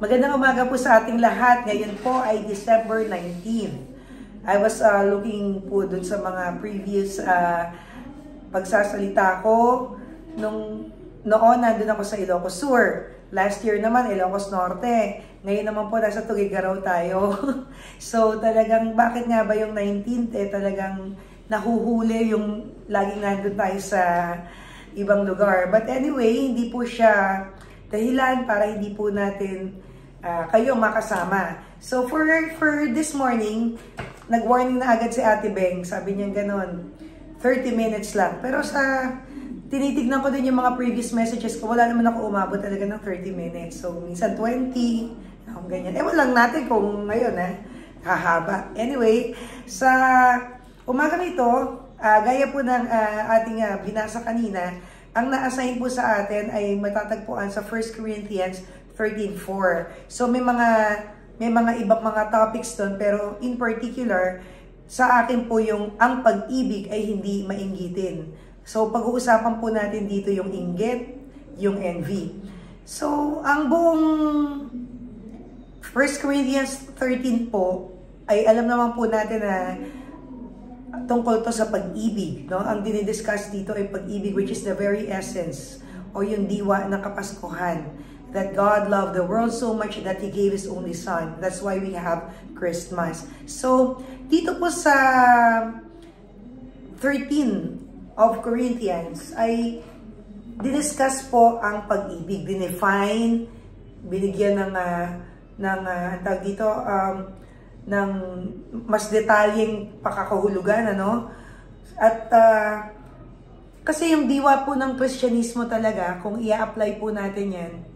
Magandang umaga po sa ating lahat. Ngayon po ay December 19. I was looking po dun sa mga previous pagsasalita ko. Noon, nandun ako sa Ilocos Sur. Last year naman, Ilocos Norte. Ngayon naman po, nasa Tuguegarao tayo. So, talagang, bakit nga ba yung 19th? Talagang nahuhuli yung laging nandun tayo sa ibang lugar. But anyway, hindi po siya dahilan para hindi po natin kayo makasama. So, for this morning, nag-warning na agad si Ate Beng. Sabi niya ganon, 30 minutes lang. Pero tinitignan ko din yung mga previous messages ko, wala naman ako umabot talaga ng 30 minutes. So, minsan 20, ganyan. Walang natin kung ngayon, hahaba. Anyway, sa umaga nito, gaya po ng ating binasa kanina, ang na-assign po sa atin ay matatagpuan sa 1 Corinthians 13:4. So may mga ibang mga topics doon, pero in particular sa akin po yung ang pag-ibig ay hindi mainggitin. So pag-uusapan po natin dito yung inggit, yung envy. So ang buong 1 Corinthians 13 po ay alam naman po natin na tungkol to sa pag-ibig, no? Ang dinidiscuss dito ay pag-ibig, which is the very essence o yung diwa ng Kapaskuhan. That God loved the world so much that He gave His only Son. That's why we have Christmas. So, dito po sa 13 of Corinthians ay diniscuss po ang pag-ibig. Dinefine, binigyan tawag dito, ng mas detalyeng pakakahulugan, ano? At kasi yung diwa po ng Kristyanismo talaga, kung i-apply po natin yan,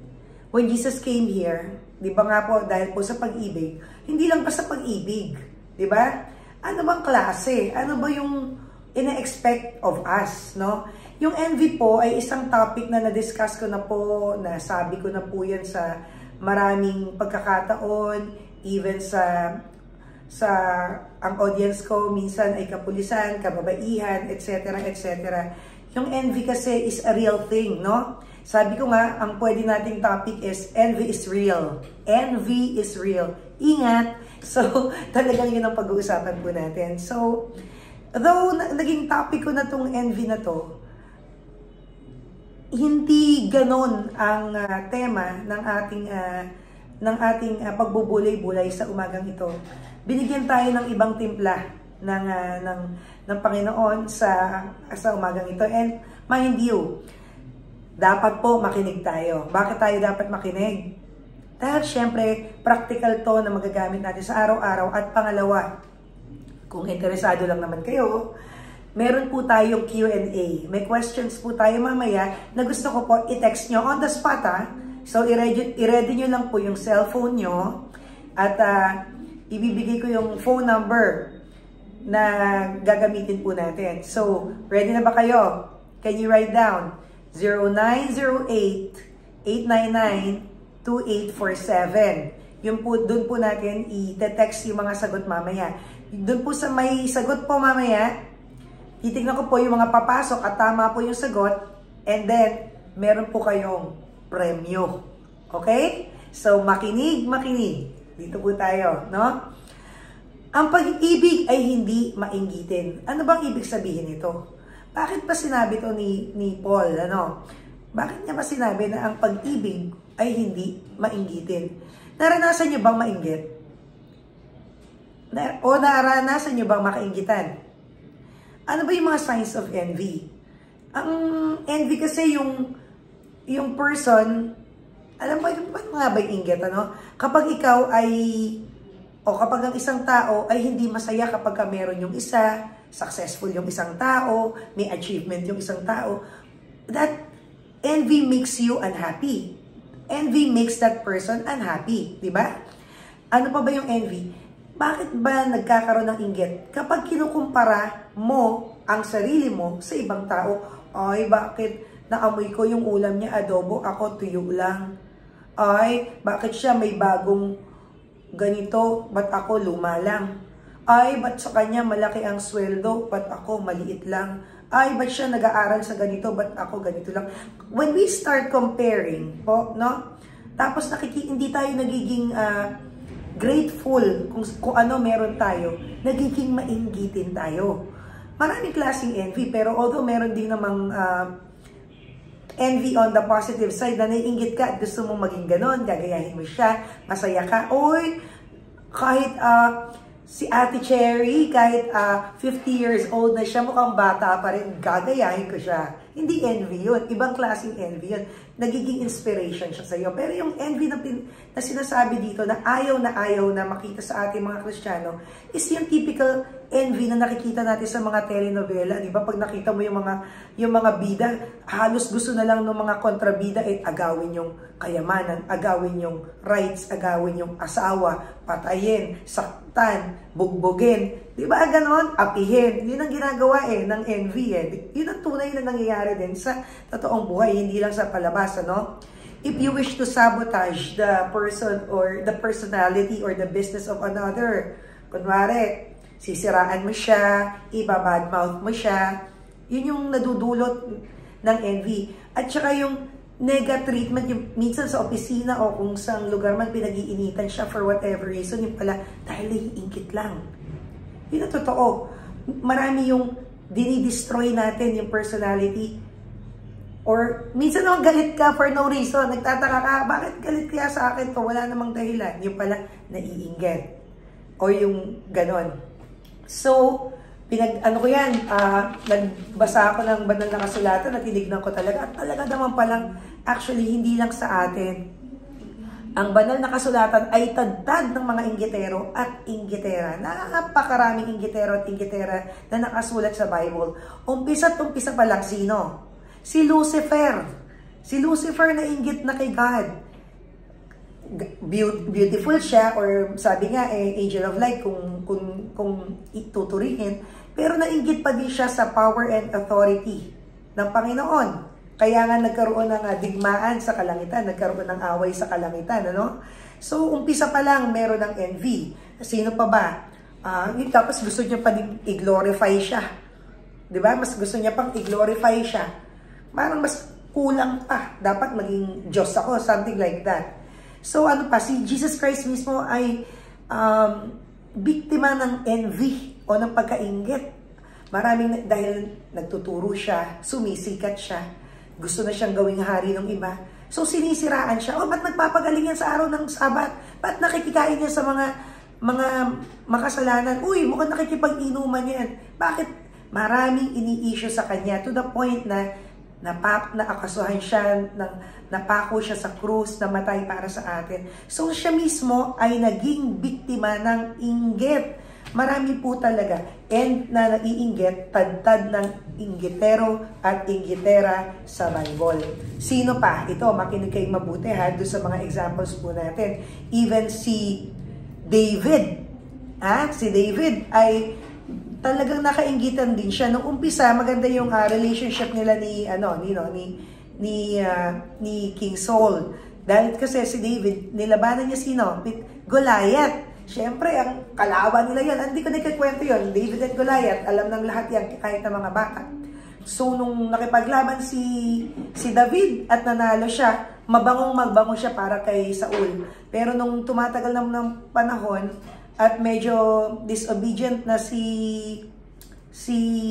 when Jesus came here, di ba nga po, dahil po sa pag-ibig, hindi lang pa sa pag-ibig, di ba? Ano bang klase? Ano ba yung ina-expect of us, no? Yung envy po ay isang topic na na-discuss ko na po, nasabi ko na po yan sa maraming pagkakataon, even sa ang audience ko, minsan ay kapulisan, kababaihan, etc., etc. Yung envy kasi is a real thing, no? Sabi ko nga, ang pwede nating topic is envy is real. Envy is real. Ingat! So, talagang yun ang pag-uusapan po natin. So, though naging topic ko na tong envy na to, hindi ganon ang tema ng ating pagbubulay-bulay sa umagang ito. Binigyan tayo ng ibang timpla ng Panginoon sa umagang ito. And mind you, dapat po makinig tayo. Bakit tayo dapat makinig? Dahil syempre, practical to na magagamit natin sa araw-araw. At pangalawa, kung interesado lang naman kayo, meron po tayong Q&A. May questions po tayo mamaya na gusto ko po i-text nyo on the spot, So, i-ready nyo lang po yung cellphone nyo at ibibigay ko yung phone number na gagamitin po natin. So, ready na ba kayo? Can you write down? 0908-899-2847. Doon po natin i-text yung mga sagot mamaya. Doon po sa may sagot po mamaya, titignan ko po yung mga papasok at tama po yung sagot, and then, meron po kayong premyo. Okay? So, makinig. Dito po tayo, no? Ang pag-ibig ay hindi mainggitin. Ano bang ibig sabihin nito? Bakit ba sinabi to ni Paul, ano? Bakit niya ba sinabi na ang pag-ibig ay hindi mainggitin? Naranasan niyo bang mainggit? O naranasan niyo bang makainggitan? Ano ba yung mga signs of envy? Ang envy kasi yung person, alam mo, paano nga ba yung inggit, ano? Kapag ikaw kapag ang isang tao ay hindi masaya kapag meron yung isa, successful yung isang tao, may achievement yung isang tao, that envy makes you unhappy. Envy makes that person unhappy, di ba? Ano pa ba yung envy? Bakit ba nagkakaroon ng inggit? Kapag kinukumpara mo ang sarili mo sa ibang tao, ay bakit naamoy ko yung ulam niya adobo, ako tuyo lang. Ay, bakit siya may bagong ganito, ba't ako luma lang? Ay, ba't sa kanya malaki ang sweldo, ba't ako maliit lang? Ay, ba't siya nag-aaral sa ganito, ba't ako ganito lang? When we start comparing po, no? Tapos hindi tayo nagiging grateful kung ano meron tayo, nagiging mainggitin tayo. Maraming klaseng envy, pero although meron din namang envy on the positive side na naiinggit ka at gusto mong maging ganon, gagayahin mo siya, masaya ka. Oy, kahit si Ate Cherry, kahit 50 years old na siya, mukhang bata pa rin, gagayahin ko siya. Hindi envy yun. Ibang klaseng envy yun. Nagiging inspiration siya sa iyo. Pero yung envy na sinasabi dito na ayaw na makita sa ating mga Kristiyano is yung typical envy na nakikita natin sa mga telenovela. Diba? Pag nakita mo yung mga bida, halos gusto na lang ng mga kontrabida agawin yung kayamanan, agawin yung rights, agawin yung asawa, patayin, saktan, bugbugin. Diba ganon? Apihin. Yun ang ginagawa ng envy. Yun ang tunay na nangyayari din sa totoong buhay, hindi lang sa palabas, ano? If you wish to sabotage the person or the personality or the business of another, kunwari, sisiraan mo siya, ibabadmouth mo siya, yun yung nadudulot ng envy. At saka yung nega-treatment, yung minsan sa opisina o kung saan lugar man pinag-iinitan siya for whatever reason, yung pala dahil naiingkit lang. Yun ang totoo. Marami yung dinidestroy natin yung personality. Or minsan naman galit ka for no reason. Nagtataka ka, bakit galit kaya sa akin to? Wala namang dahilan. Yung pala naiinggit. O yung ganon. So, ano ko yan, nagbasa ako ng banal na kasulatan at tinignan ko talaga. At talaga naman palang, actually, hindi lang sa atin. Ang banal na kasulatan ay tadtad ng mga inggitero at inggitera. Napakaraming inggitero at inggitera na nakasulat sa Bible. Umpisa pa lang sino? Si Lucifer. Si Lucifer na inggit na kay God. Beautiful siya, or sabi nga, angel of light kung ituturihin. Pero nainggit pa din siya sa power and authority ng Panginoon. Kaya nga nagkaroon ng digmaan sa kalangitan, nagkaroon ng away sa kalangitan, ano? So, umpisa pa lang, meron ng envy. Sino pa ba? Tapos gusto niya pa din i-glorify siya. Diba? Mas gusto niya pang i-glorify siya. Parang mas kulang pa. Dapat maging Diyos ako, something like that. So, ano pa? Si Jesus Christ mismo ay biktima ng envy o ng pagkainggit. Maraming, dahil nagtuturo siya, sumisikat siya, gusto na siyang gawing hari ng iba. So, sinisiraan siya. Ba't nagpapagaling yan sa araw ng Sabat? Ba't nakikikain yan sa mga makasalanan? Uy, mukhang nakikipag-inuman yan. Bakit? Maraming ini-issue sa kanya to the point na naakasuhan siya, napako siya sa krus, namatay para sa atin. So, siya mismo ay naging biktima ng inggit. Marami po talaga. And na naiinggit, tadtad ng inggitero at inggitera sa Bible. Sino pa? Ito, makinig kayong mabuti ha, doon sa mga examples po natin. Even si David. Si David ay talagang nakainggitan din siya. Nung umpisa, maganda yung relationship nila ni King Saul. Dahil kasi si David, nilabanan niya sino? Goliath. Siyempre, ang kalaban nila yan. Hindi ko nagkikwento yun. David at Goliath, alam ng lahat yan, kahit ng mga bata. So, nung nakipaglaban si David at nanalo siya, magbango siya para kay Saul. Pero nung tumatagal ng panahon, at medyo disobedient na si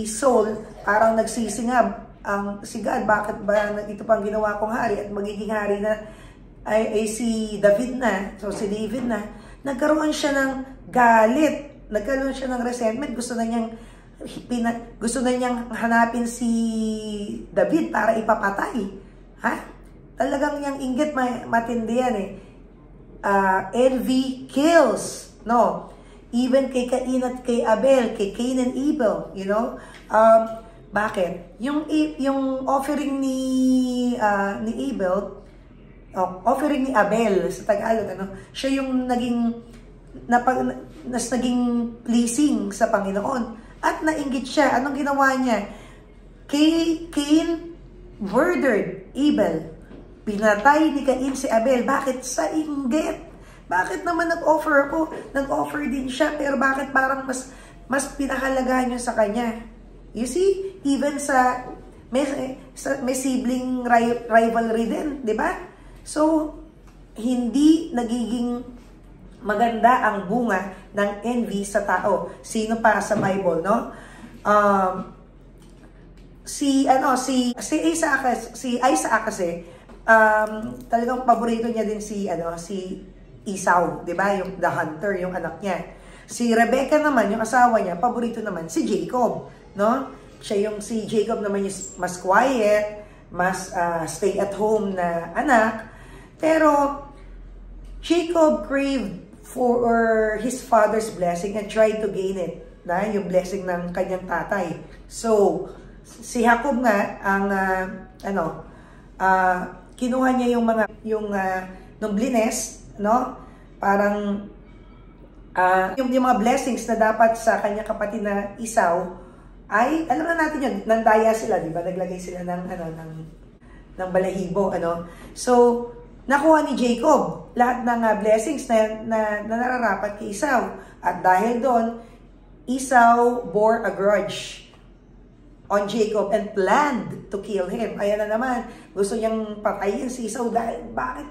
Saul, parang nagsisingab si God, bakit ba ito pang ginawa kong hari at magiging hari na ay si David na. So, si David na. Nagkaroon siya ng galit, nagkaroon siya ng resentment, gusto na niyang hanapin si David para ipapatay. Talagang yung inggit matindi yan envy kills, no? Even kay Cain at kay Abel, kay Cain and Abel, you know? Bakit? Yung offering ni Abel, offering ni Abel sa Tagalog, siya yung naging pleasing sa Panginoon at nainggit siya. Anong ginawa niya? Cain murdered Abel. Pinatay ni Cain si Abel. Bakit? Sa inggit. Bakit naman nag-offer ako? Nag-offer din siya, pero bakit parang mas pinahalagahan niyo sa kanya? You see? Even may sibling rivalry din, di ba? So, hindi nagiging maganda ang bunga ng envy sa tao. Sino pa sa Bible, no? Si Isaac kasi, talagang paborito niya din si Esau, 'di ba? Yung the hunter, yung anak niya. Si Rebecca naman, yung asawa niya, paborito naman si Jacob, no? Si Jacob naman yung mas quiet, mas stay at home na anak. Pero Jacob craved for his father's blessing and tried to gain it, yung blessing ng kanyang tatay. So si Jacob nga ang kinuha niya yung nobleness, no? Parang yung mga blessings na dapat sa kanyang kapatid na Esau ay alam na natin yun, nandaya sila, di ba? Naglagay sila ng balahibo, So nakuha ni Jacob lahat ng blessings na nararapat kay Esau. At dahil doon, Esau bore a grudge on Jacob and planned to kill him. Ayan na naman, gusto niyang patayin si Esau dahil bakit?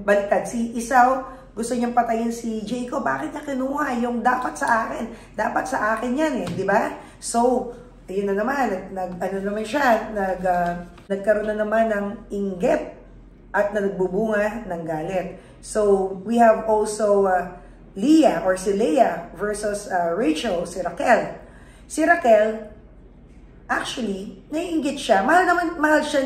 Baliktad, si Esau gusto niyang patayin si Jacob. Bakit niya kinuha yung dapat sa akin? Dapat sa akin yan di ba? So, ayun na naman, nagkaroon na naman ng inggit at nagbubunga ng galit. So, we have also Leah or si Leah versus Rachel, si Raquel. Si Raquel, actually, naiinggit siya. Mahal siya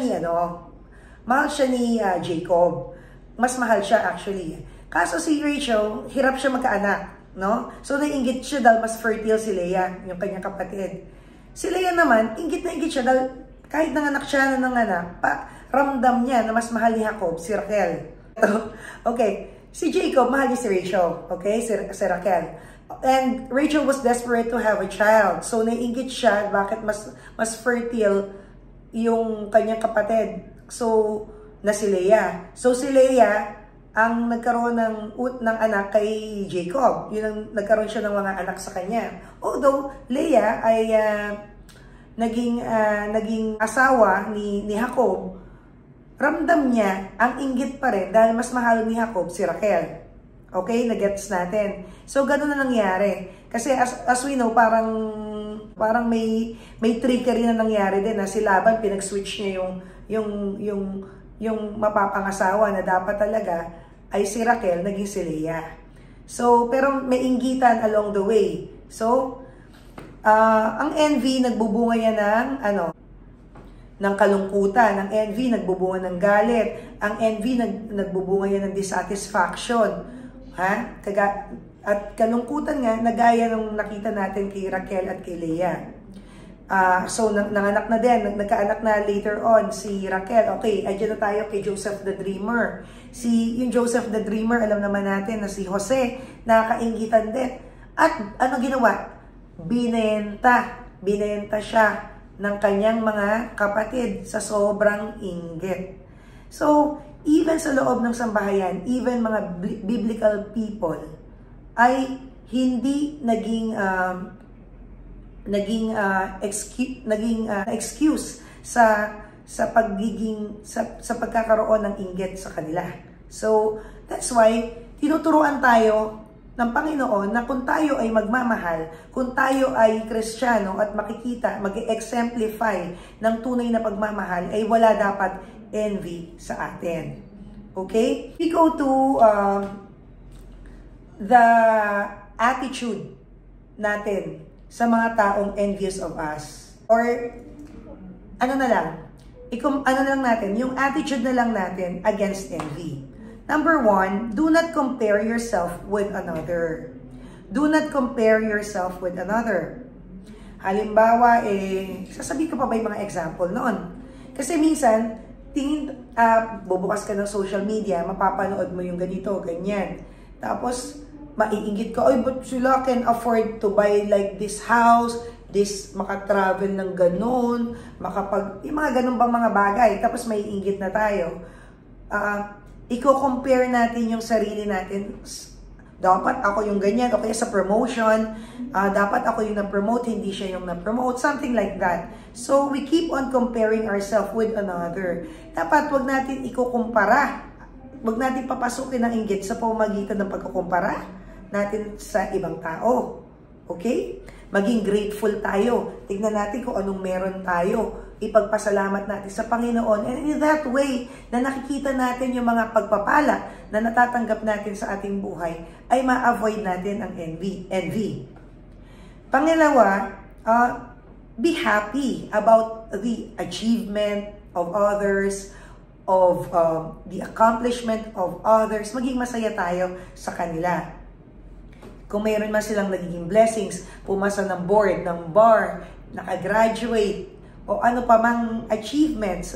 ni Jacob. Mas mahal siya actually. Kaso si Rachel, hirap siya magkaanak, no? So naiinggit siya dahil mas fertile si Leah, yung kanyang kapatid. Si Leah naman, inggit na inggit siya dahil kahit nanganak siya na nanganak, ramdam niya na mas mahal ni Jacob, si Raquel. Okay, si Jacob, mahal niya si Rachel, okay? Si Raquel. And Rachel was desperate to have a child. So naiinggit siya bakit mas fertile yung kanyang kapatid. So na si Leah. So si Leah ang nagkaroon ng anak kay Jacob. Yun ang nagkaroon siya ng mga anak sa kanya. Although Leah ay naging asawa ni Jacob, ramdam niya ang inggit pa rin dahil mas mahal ni Jacob si Raquel. Okay, nagets natin. So ganun na nangyari. Kasi as we know, parang may trickery na nangyari din na si Laban pinag-switch niya yung mapapangasawa na dapat talaga ay si Raquel, naging si Leah. So, pero may inggitan along the way. So, ang envy, nagbubunga yan ng kalungkutan. Ang envy, nagbubunga ng galit. Ang envy, nagbubunga yan ng dissatisfaction. At kalungkutan nga, nagaya ng nakita natin kay Raquel at kay Leah. So, nanganak na din, nagkaanak na later on si Raquel. Okay, andyan na tayo kay Joseph the Dreamer. Yung Joseph the Dreamer, alam naman natin na si Jose, nakakainggitan din. At ano ginawa? Binenta siya ng kanyang mga kapatid sa sobrang inggit. So, even sa loob ng sambahayan, even mga biblical people, ay hindi naging excuse sa pagkakaroon ng inggit sa kanila. So that's why tinuturuan tayo ng Panginoon na kung tayo ay magmamahal, kung tayo ay Kristiyano at mag-exemplify ng tunay na pagmamahal, ay wala dapat envy sa atin. Okay? We go to the attitude natin sa mga taong envious of us. Or, ano na lang natin, yung attitude na lang natin against envy. Number 1, do not compare yourself with another. Do not compare yourself with another. Halimbawa, sasabihin ko pa ba yung mga example noon? Kasi minsan, bubukas ka ng social media, mapapanood mo yung ganito, ganyan. Tapos, maiinggit ka, but sila can afford to buy like this house, makatravel ng ganun, yung mga ganun bang mga bagay. Tapos maiinggit na tayo. I-compare natin yung sarili natin. Dapat ako yung ganyan, o kaya sa promotion, dapat ako yung na-promote, hindi siya yung na-promote, something like that. So, we keep on comparing ourselves with another. Dapat wag natin ikukumpara wag natin papasukin ang inggit sa pamamagitan ng pagkukumpara natin sa ibang tao. Okay? Maging grateful tayo. Tignan natin kung anong meron tayo. Ipagpasalamat natin sa Panginoon. And in that way, na nakikita natin yung mga pagpapala na natatanggap natin sa ating buhay, ay ma-avoid natin ang envy. Pangalawa, be happy about the achievement of others, of the accomplishment of others. Maging masaya tayo sa kanila. Kung mayroon man silang nagiging blessings, pumasa ng board, ng bar, nakagraduate, o ano pa mang achievements,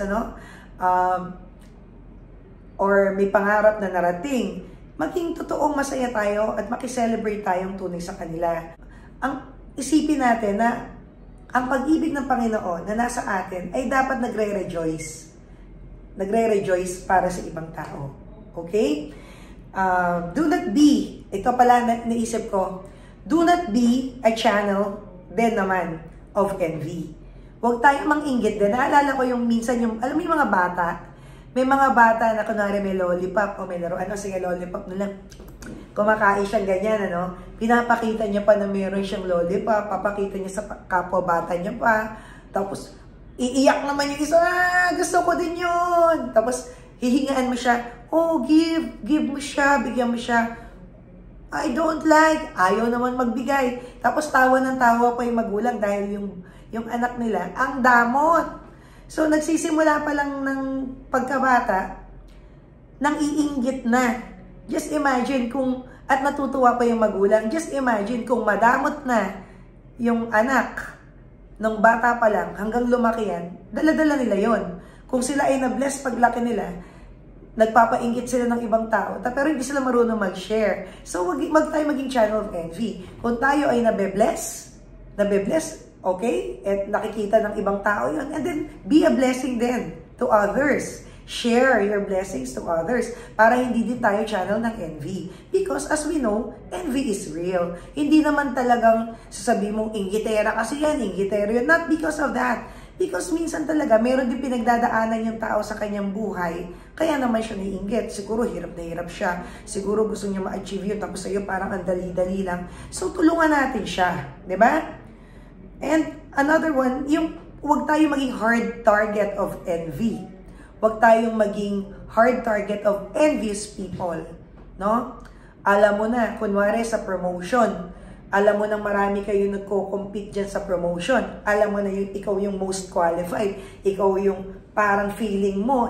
or may pangarap na narating, maging totoong masaya tayo at makiselebrate tayong tunay sa kanila. Ang isipin natin na ang pag-ibig ng Panginoon na nasa atin ay dapat nagre-rejoice. Nagre-rejoice para sa ibang tao. Okay? Do not be, ito pala naisip ko, do not be a channel din naman of envy. Huwag tayo mang-inggit din. Naalala ko yung minsan yung, alam mo yung mga bata, may mga bata na kunwari may lollipop o may laruan, sige lollipop na lang. Kumakain siyang ganyan, pinapakita niya pa na mayroon siyang lollipop, papakita niya sa kapwa bata niya pa, tapos iiyak naman yung isa, gusto ko din yun. Tapos hihingaan mo siya, oh, give mo siya, bigyan mo siya. I don't like, ayaw naman magbigay. Tapos tawa ng tawa pa yung magulang dahil yung anak nila, ang damot. So, nagsisimula pa lang ng pagkabata, nang iinggit na. Just imagine kung, at natutuwa pa yung magulang, just imagine kung madamot na yung anak ng bata pa lang, hanggang lumaki yan, dala-dala nila yon. Kung sila ay na-bless paglaki nila, nagpapainggit sila ng ibang tao, pero hindi sila marunong mag-share. So, wag tayo maging channel of envy. Kung tayo ay nabe-bless, okay? At nakikita ng ibang tao yun. And then, be a blessing then to others. Share your blessings to others para hindi din tayo channel ng envy. Because as we know, envy is real. Hindi naman talagang sasabihin mong inggitera kasi yan, inggitera yun. Not because of that. Because minsan talaga, meron din pinagdadaanan yung tao sa kanyang buhay. Kaya naman siya naiinggit. Siguro hirap na hirap siya. Siguro gusto niya ma-achieve yun. Tapos sa'yo parang ang dali-dali lang. So tulungan natin siya. Diba? And another one, yung huwag tayo maging hard target of envy. Huwag tayong maging hard target of envious people. No? Alam mo na, kunwari sa promotion, alam mo nang marami kayo nagko-compete dyan sa promotion. Alam mo na ikaw yung most qualified. Ikaw yung parang feeling mo,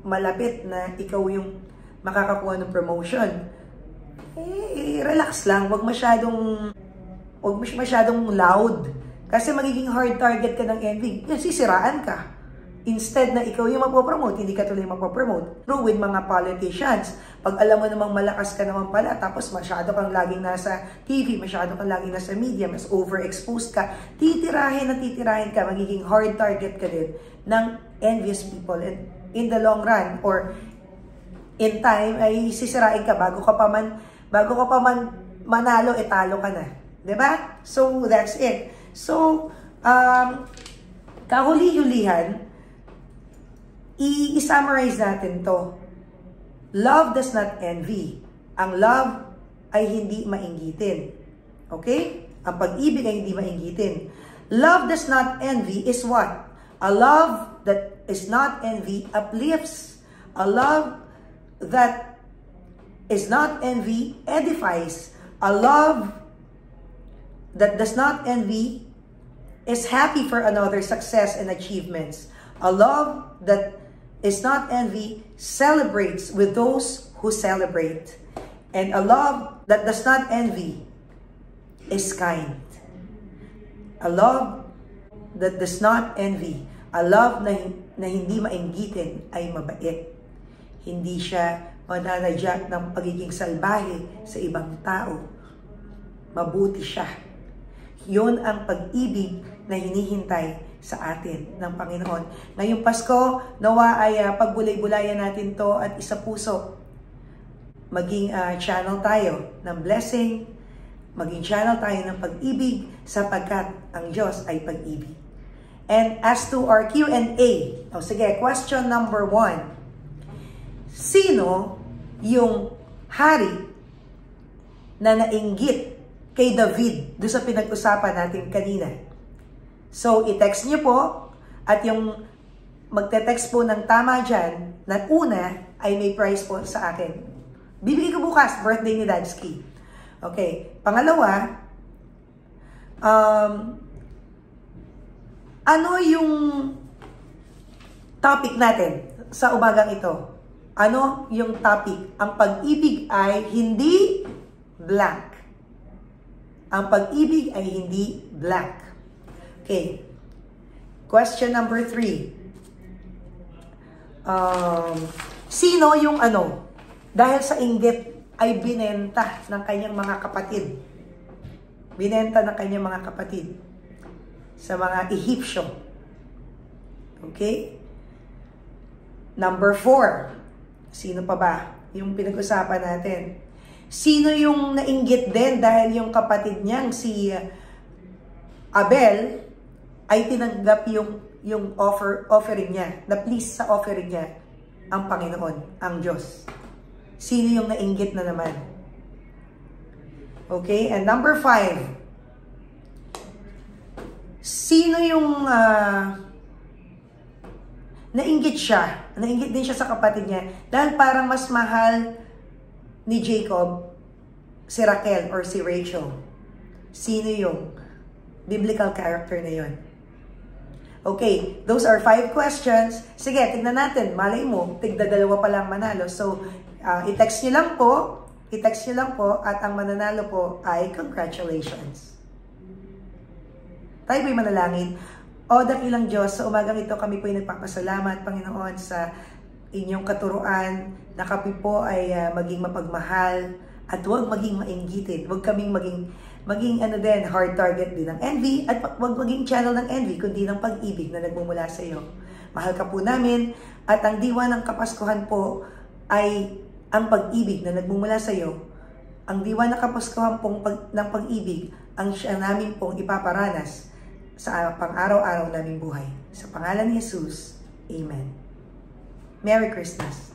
malapit na ikaw yung makakakuha ng promotion. Relax lang. Huwag masyadong loud. Kasi magiging hard target ka ng envy. Sisiraan ka. Instead na ikaw yung mapopromote, hindi ka tuloy mapopromote. True with mga politicians. Pag alam mo namang malakas ka naman pala, tapos masyado kang laging nasa TV, masyado kang laging nasa media, mas overexposed ka, titirahin ka, magiging hard target ka din ng envious people. And in the long run, or in time, ay sisirain ka bago ka pa man manalo, talo ka na. Diba? So, that's it. So, kahuli-hulihan, i-summarize natin to. Love does not envy. Ang love ay hindi mainggitin. Okay? Ang pag-ibig ay hindi mainggitin. Love does not envy is what? A love that is not envy uplifts. A love that is not envy edifies. A love that does not envy is happy for another's success and achievements. A love that is not envy celebrates with those who celebrate. And a love that does not envy is kind. A love that does not envy, a love na hindi mainggitin ay mabait. Hindi siya mananadya ng pagiging salbahe sa ibang tao. Mabuti siya. Yun ang pag-ibig na hinihintay sa atin ng Panginoon. Ngayong Pasko, nawa ay pagbulay-bulayan natin to at isa puso. Maging channel tayo ng blessing, maging channel tayo ng pag-ibig sapagkat ang Diyos ay pag-ibig. And as to our Q&A, sige, question number 1. Sino yung hari na nainggit kay David doon sa pinag-usapan natin kanina. So, i-text nyo po at yung magte-text po ng tama dyan na una ay may prize po sa akin. Bibigay ko bukas, birthday ni Dadsky. Okay. Pangalawa, ano yung topic natin sa umagang ito? Ano yung topic? Ang pag-ibig ay hindi blank. Ang pag-ibig ay hindi blank. Okay. Question number 3. Sino yung dahil sa inggit ay binenta ng kanyang mga kapatid. Binenta ng kanyang mga kapatid sa mga Ehipsyo. Okay? Number 4. Sino pa ba? Yung pinag-usapan natin. Sino yung nainggit din dahil yung kapatid niyang si Abel ay tinanggap yung offering niya, na please sa offering niya ang Panginoon, ang Diyos. Sino yung nainggit na naman? Okay? And number 5. Sino yung nainggit siya? Nainggit din siya sa kapatid niya dahil parang mas mahal ni Jacob si Raquel or si Rachel. Sino yung biblical character na yun? Okay, those are 5 questions. Sige, tignan natin. Malay mo, tigda-dalawa pa lang manalo. So, i-text nyo lang po. I-text nyo lang po at ang mananalo po ay congratulations. Tayo po'y manalangin. O dakilang Diyos, sa umagang ito kami po'y nagpapasalamat, Panginoon, sa inyong katuruan na kami po ay maging mapagmahal at huwag maging mainggitin. Huwag kaming maging hard target din ng envy at huwag maging channel ng envy kundi ng pag-ibig na nagmumula sa iyo. Mahal ka po namin at ang diwa ng Kapaskuhan po ay ang pag-ibig na nagmumula sa iyo. Ang diwa ng Kapaskuhan pong ng pag-ibig ang siya namin pong ipaparanas sa pang-araw-araw naming buhay. Sa pangalan ni Jesus, Amen. Merry Christmas!